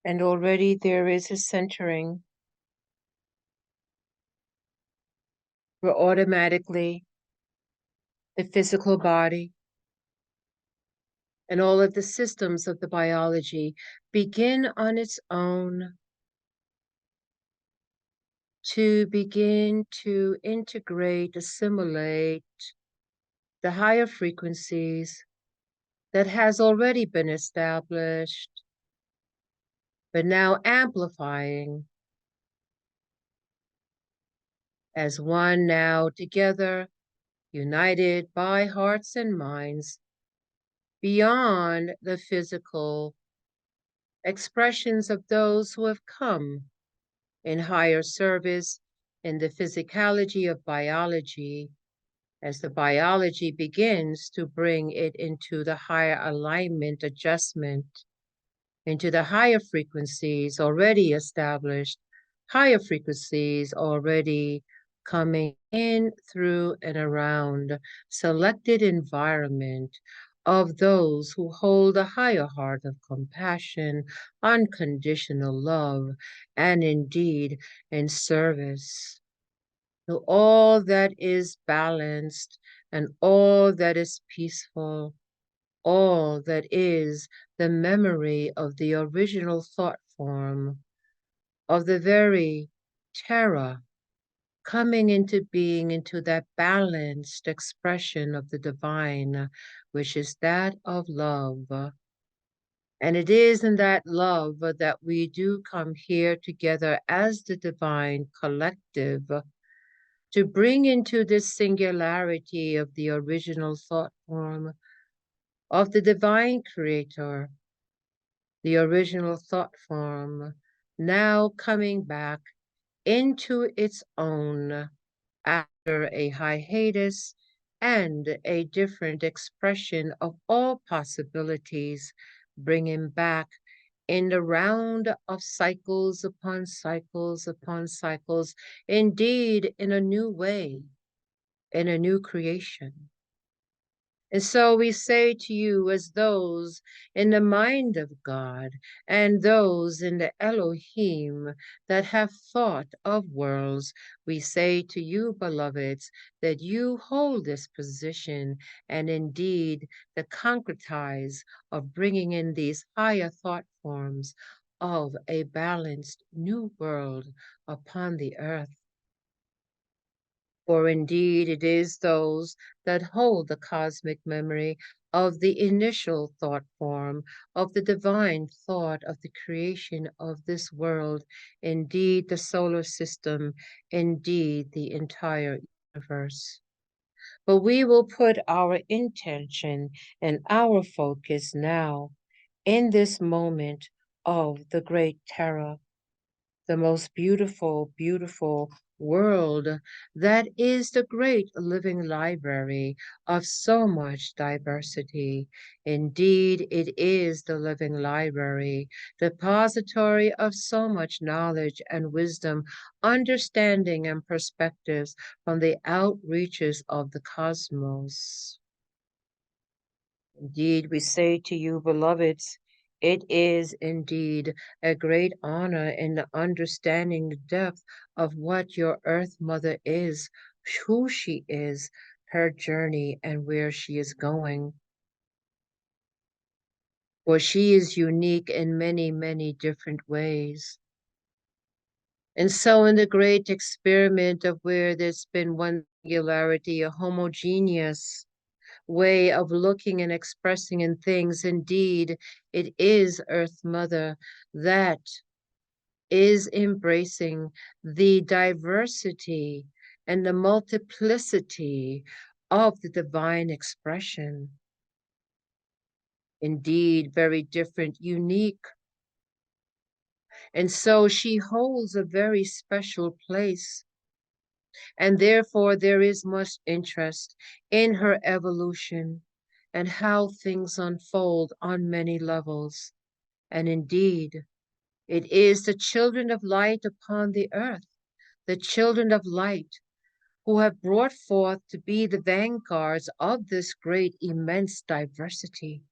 And already there is a centering where automatically the physical body and all of the systems of the biology begin on its own to begin to integrate, assimilate the higher frequencies that has already been established, but now amplifying as one now together, united by hearts and minds, beyond the physical expressions of those who have come in higher service in the physicality of biology, as the biology begins to bring it into the higher alignment, adjustment, into the higher frequencies already established, higher frequencies already coming in through and around selected environment of those who hold a higher heart of compassion, unconditional love, and indeed in service to all that is balanced and all that is peaceful, all that is the memory of the original thought form, of the very terra coming into being into that balanced expression of the divine, which is that of love. And it is in that love that we do come here together as the divine collective to bring into this singularity of the original thought form of the divine creator, the original thought form, now coming back into its own after a hiatus and a different expression of all possibilities, bringing back in the round of cycles upon cycles upon cycles, indeed in a new way, in a new creation. And so we say to you, as those in the mind of God and those in the Elohim that have thought of worlds, we say to you, beloveds, that you hold this position and indeed the concretize of bringing in these higher thought forms of a balanced new world upon the earth. For indeed it is those that hold the cosmic memory of the initial thought form, of the divine thought of the creation of this world, indeed the solar system, indeed the entire universe. But we will put our intention and our focus now in this moment of the great terror, the most beautiful, beautiful world that is the great living library of so much diversity. Indeed, it is the living library, depository of so much knowledge and wisdom, understanding and perspectives from the outreaches of the cosmos. Indeed, we say to you, beloveds, it is indeed a great honor in the understanding the depth of what your Earth Mother is, who she is, her journey, and where she is going. For she is unique in many, many different ways. And so in the great experiment of where there's been one singularity, a homogeneous way of looking and expressing in things. Indeed, it is Earth Mother that is embracing the diversity and the multiplicity of the divine expression. Indeed, very different, unique. And so she holds a very special place. And therefore, there is much interest in her evolution and how things unfold on many levels. And indeed, it is the children of light upon the earth, the children of light who have brought forth to be the vanguards of this great, immense diversity,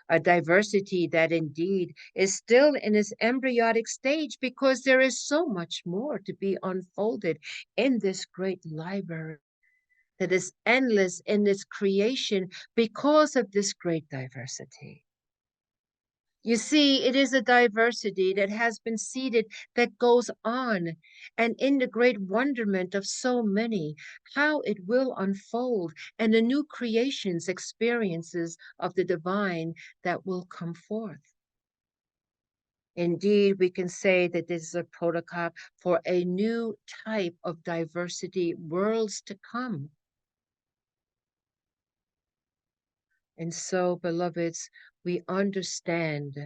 a diversity that indeed is still in its embryonic stage because there is so much more to be unfolded in this great library that is endless in its creation because of this great diversity. You see, it is a diversity that has been seeded that goes on, and in the great wonderment of so many, how it will unfold, and the new creations, experiences of the divine that will come forth. Indeed, we can say that this is a protocol for a new type of diversity, worlds to come. And so, beloveds, we understand.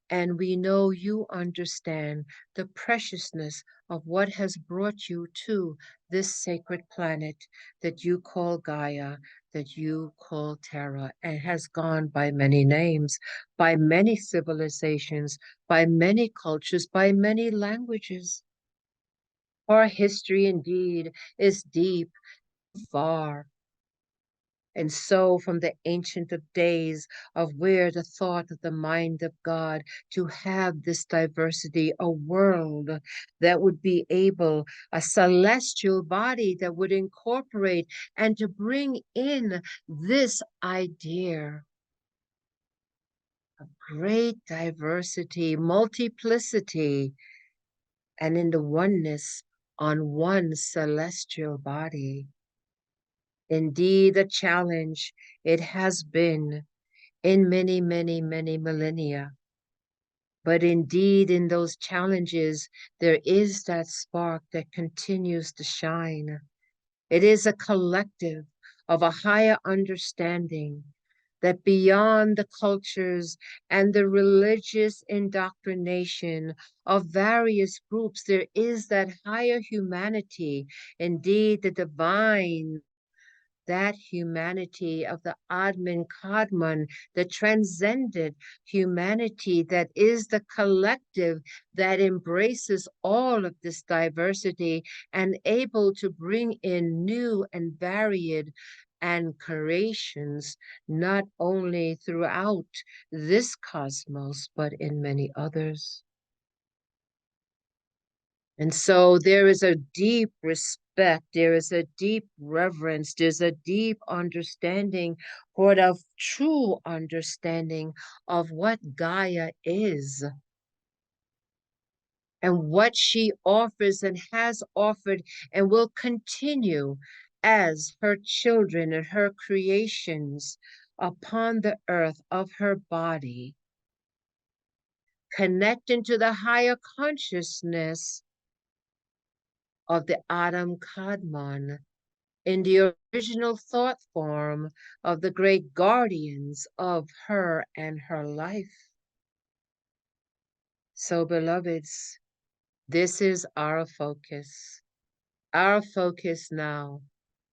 And we know you understand the preciousness of what has brought you to this sacred planet that you call Gaia, that you call Terra, and has gone by many names, by many civilizations, by many cultures, by many languages. Our history indeed is deep, far, and so, from the ancient of days, of where the thought of the mind of God to have this diversity, a world that would be able, a celestial body that would incorporate and to bring in this idea of great diversity, multiplicity, and in the oneness on one celestial body. Indeed, a challenge it has been in many, many, many millennia. But indeed, in those challenges, there is that spark that continues to shine. It is a collective of a higher understanding that beyond the cultures and the religious indoctrination of various groups, there is that higher humanity, indeed, the divine, that humanity of the Admin Kadmon, the transcendent humanity that is the collective that embraces all of this diversity and able to bring in new and varied and creations, not only throughout this cosmos, but in many others. And so there is a deep respect, there is a deep reverence, there's a deep understanding for the true understanding of what Gaia is and what she offers and has offered and will continue as her children and her creations upon the earth of her body, connecting to the higher consciousness of the Adam Kadmon in the original thought form of the great guardians of her and her life. So, beloveds, this is our focus. Our focus now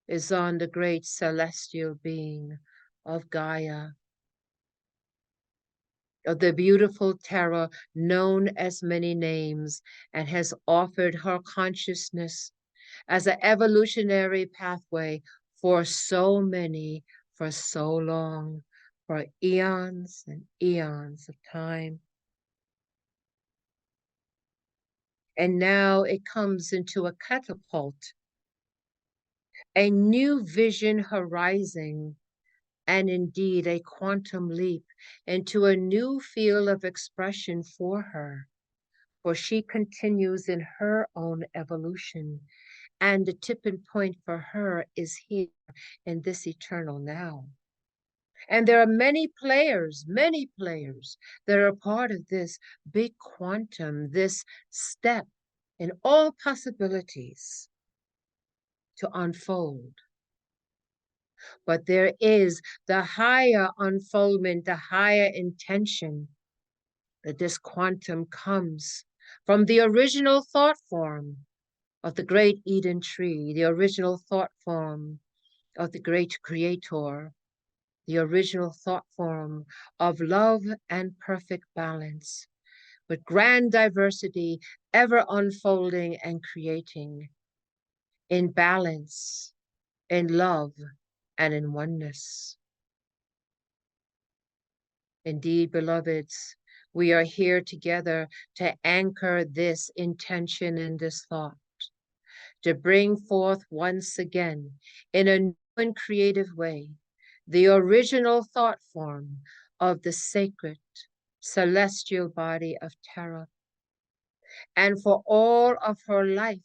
is on the great celestial being of Gaia, of the beautiful Terra known as many names, and has offered her consciousness as an evolutionary pathway for so many, for so long, for eons and eons of time. And now it comes into a catapult, a new vision horizon, and indeed a quantum leap into a new field of expression for her, for she continues in her own evolution. And the tipping point for her is here in this eternal now. And there are many players that are part of this big quantum, this step in all possibilities to unfold. But there is the higher unfoldment, the higher intention that this quantum comes from the original thought form of the great Eden tree, the original thought form of the great creator, the original thought form of love and perfect balance, with grand diversity ever unfolding and creating in balance, in love, and in oneness. Indeed, beloveds, we are here together to anchor this intention and this thought, to bring forth once again in a new and creative way the original thought form of the sacred celestial body of Terra, and for all of her life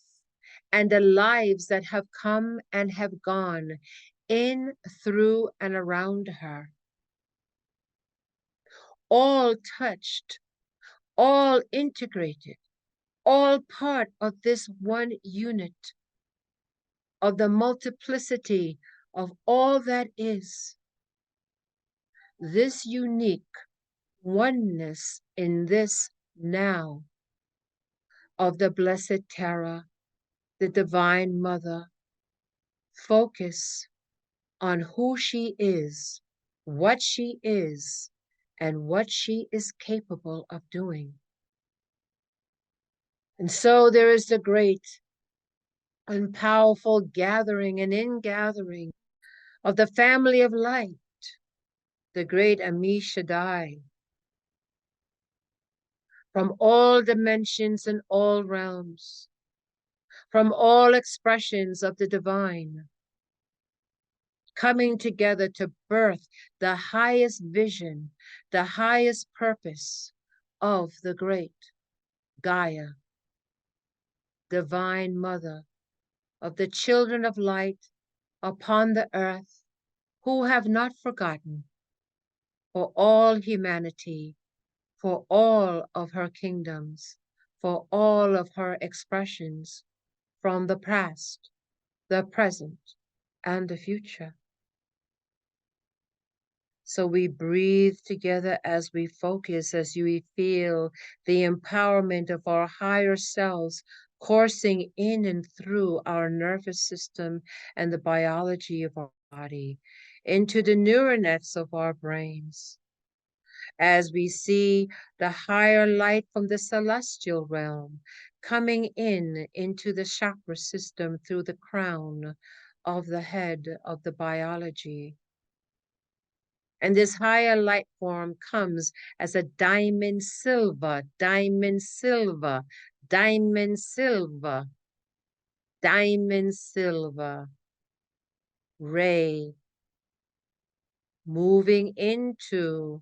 and the lives that have come and have gone in, through, and around her, all touched, all integrated, all part of this one unit of the multiplicity of all that is. This unique oneness in this now of the Blessed Terra, the Divine Mother, focus on who she is, and what she is capable of doing. And so there is the great and powerful gathering and ingathering of the family of light, the great Ami Shaddai, from all dimensions and all realms, from all expressions of the divine, coming together to birth the highest vision, the highest purpose of the great Gaia, Divine Mother of the children of light upon the earth, who have not forgotten, for all humanity, for all of her kingdoms, for all of her expressions from the past, the present, and the future. So we breathe together as we focus, as we feel the empowerment of our higher selves coursing in and through our nervous system and the biology of our body, into the neural nets of our brains. As we see the higher light from the celestial realm coming in into the chakra system through the crown of the head of the biology. And this higher light form comes as a diamond silver, diamond silver, diamond silver, diamond silver ray moving into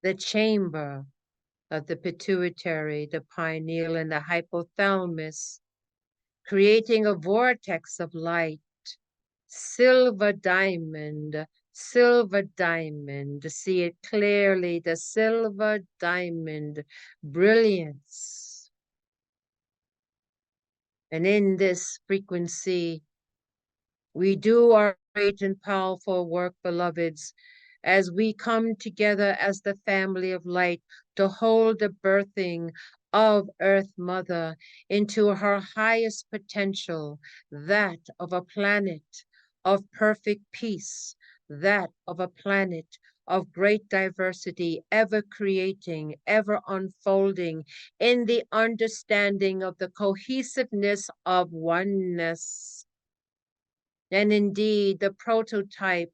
the chamber of the pituitary, the pineal, and the hypothalamus, creating a vortex of light, silver diamond, silver diamond, see it clearly, the silver diamond brilliance. And in this frequency, we do our great and powerful work, beloveds, as we come together as the family of light to hold the birthing of Earth Mother into her highest potential, that of a planet of perfect peace, that of a planet of great diversity, ever creating, ever unfolding in the understanding of the cohesiveness of oneness. And indeed, the prototype,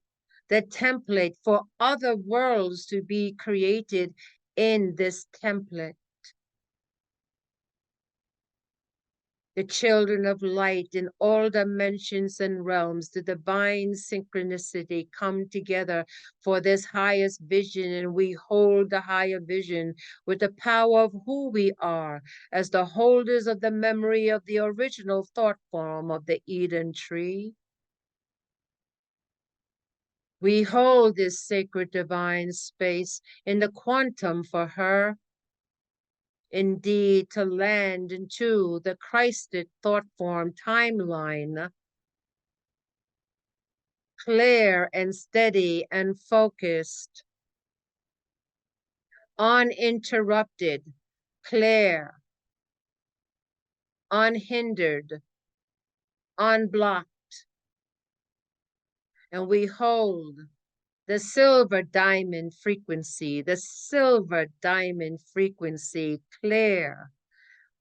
the template for other worlds to be created in this template. The children of light in all dimensions and realms, the divine synchronicity come together for this highest vision, and we hold the higher vision with the power of who we are as the holders of the memory of the original thought form of the Eden tree. We hold this sacred divine space in the quantum for her, indeed, to land into the Christed thought form timeline, clear and steady and focused, uninterrupted, clear, unhindered, unblocked. And we hold the silver diamond frequency, the silver diamond frequency, clear,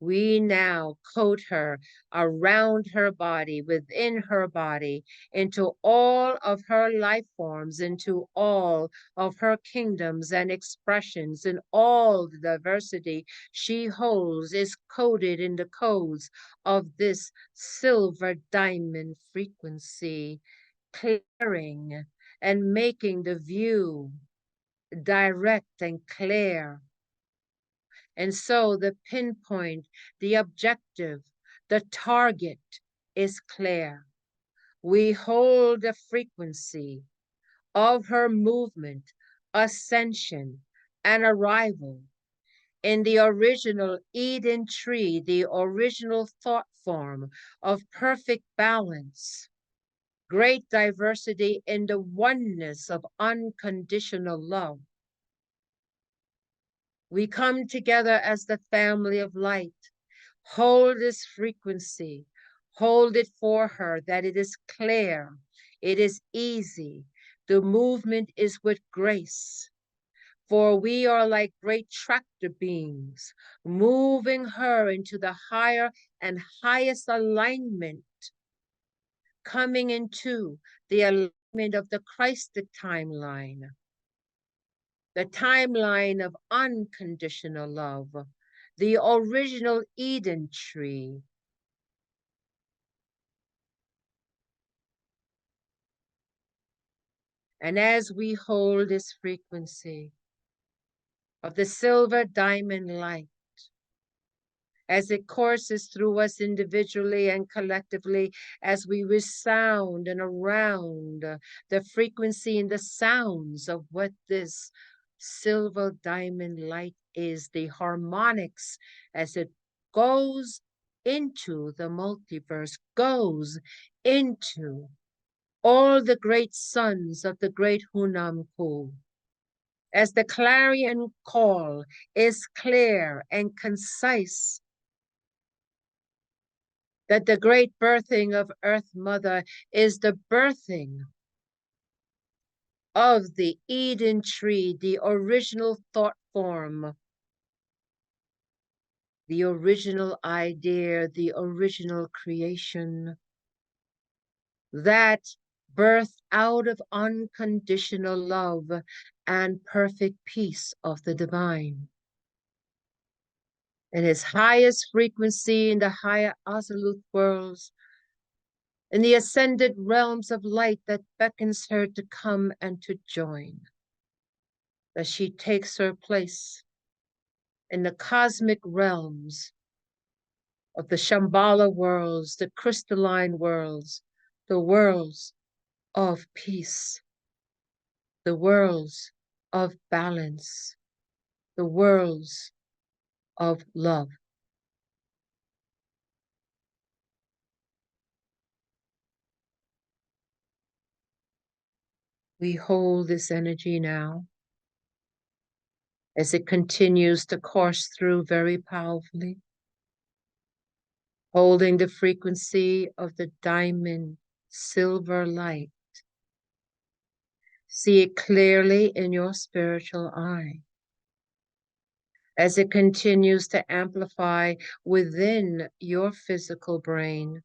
We now coat her around her body, within her body, into all of her life forms, into all of her kingdoms and expressions, and all the diversity she holds is coded in the codes of this silver diamond frequency, clearing and making the view direct and clear. And so the pinpoint, the objective, the target is clear. We hold the frequency of her movement, ascension, and arrival in the original Eden tree, the original thought form of perfect balance, great diversity in the oneness of unconditional love. We come together as the family of light. Hold this frequency. Hold it for her that it is clear. It is easy. The movement is with grace. For we are like great tractor beams, moving her into the higher and highest alignment, coming into the alignment of the Christic timeline, the timeline of unconditional love, the original Eden tree. And as we hold this frequency of the silver diamond light, as it courses through us individually and collectively, as we resound and around the frequency and the sounds of what this silver diamond light is, the harmonics as it goes into the multiverse, goes into all the great sons of the great Hunamku. As the clarion call is clear and concise, that the great birthing of Earth Mother is the birthing of the Eden tree, the original thought form, the original idea, the original creation, that birth out of unconditional love and perfect peace of the divine. In its highest frequency in the higher absolute worlds, in the ascended realms of light that beckons her to come and to join, that she takes her place in the cosmic realms of the Shambhala worlds, the crystalline worlds, the worlds of peace, the worlds of balance, the worlds of love. We hold this energy now as it continues to course through very powerfully, holding the frequency of the diamond silver light. See it clearly in your spiritual eye as it continues to amplify within your physical brain,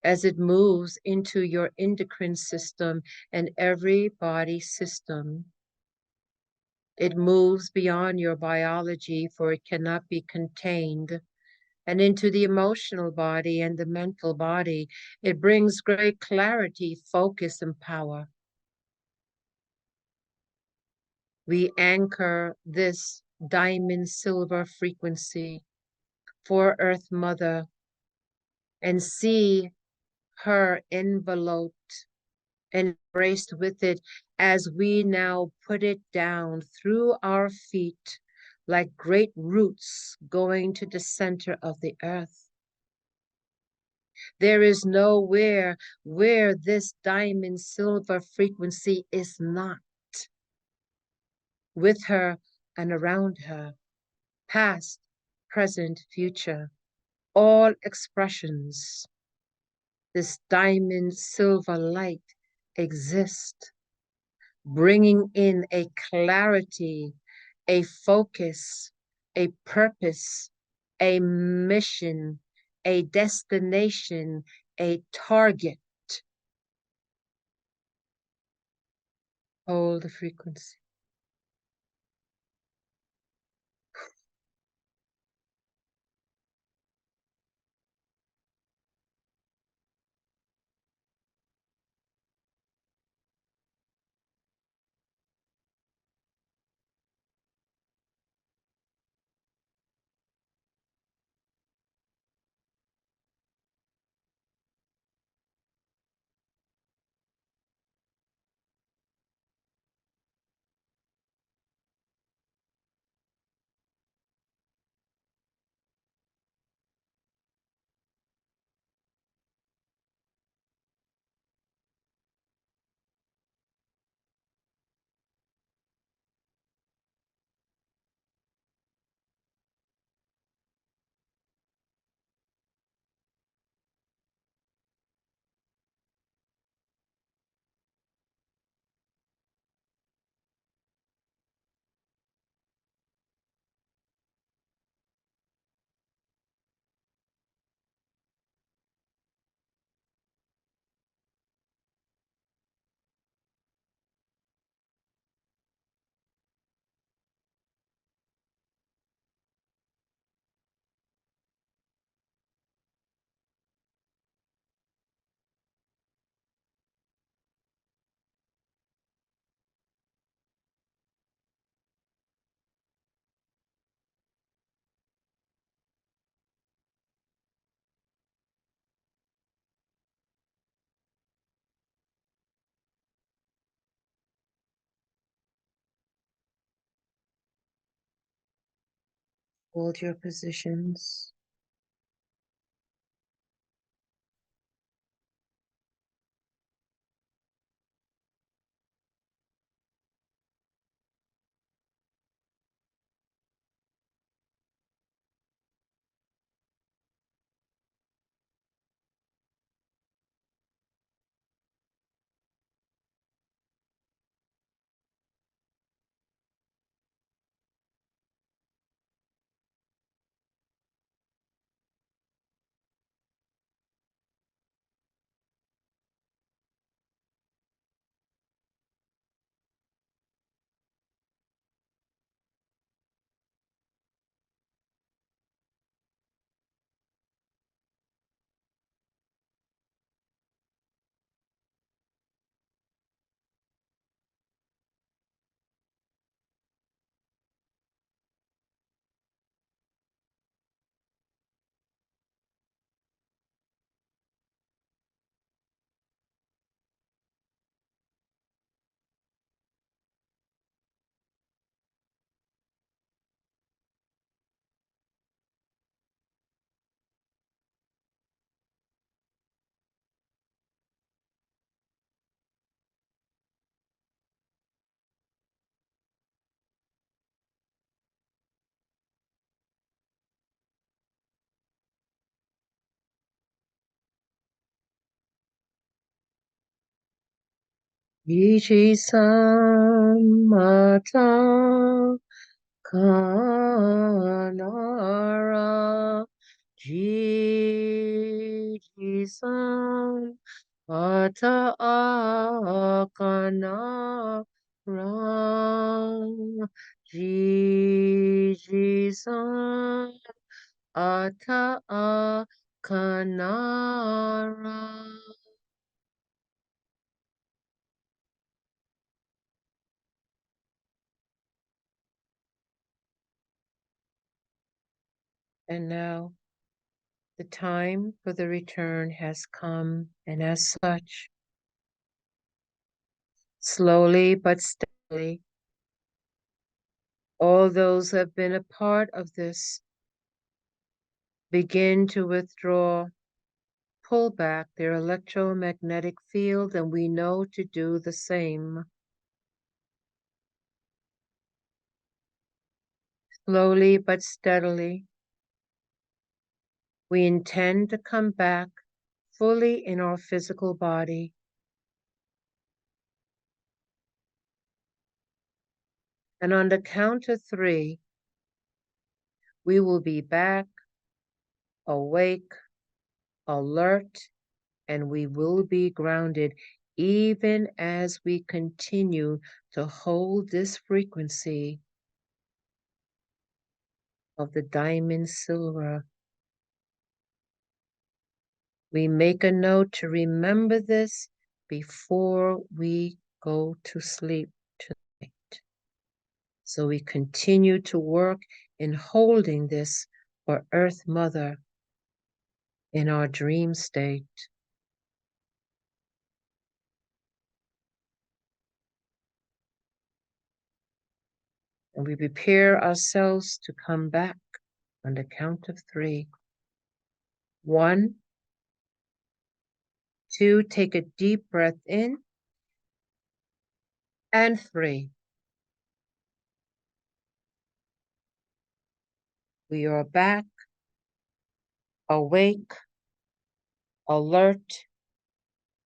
as it moves into your endocrine system and every body system. It moves beyond your biology, for it cannot be contained, and into the emotional body and the mental body. It brings great clarity, focus, and power. We anchor this diamond silver frequency for Earth Mother and see her enveloped and embraced with it as we now put it down through our feet like great roots going to the center of the earth. There is nowhere where this diamond silver frequency is not. With her and around her, past, present, future, all expressions, this diamond silver light exists, bringing in a clarity, a focus, a purpose, a mission, a destination, a target. Hold the frequency. Hold your positions. Ichi samata kanara. Ji-ji-san ata-akana-ra. Ji-ji-san ata-akana-ra. And now the time for the return has come, and as such, slowly but steadily, all those who have been a part of this begin to withdraw, pull back their electromagnetic field, and we know to do the same. Slowly but steadily, we intend to come back fully in our physical body. And on the count of 3, we will be back awake, alert, and we will be grounded even as we continue to hold this frequency of the diamond silver. We make a note to remember this before we go to sleep tonight. So we continue to work in holding this for Earth Mother in our dream state. And we prepare ourselves to come back on the count of 3. 1, 2, take a deep breath in, and 3. We are back, awake, alert,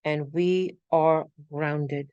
and we are grounded.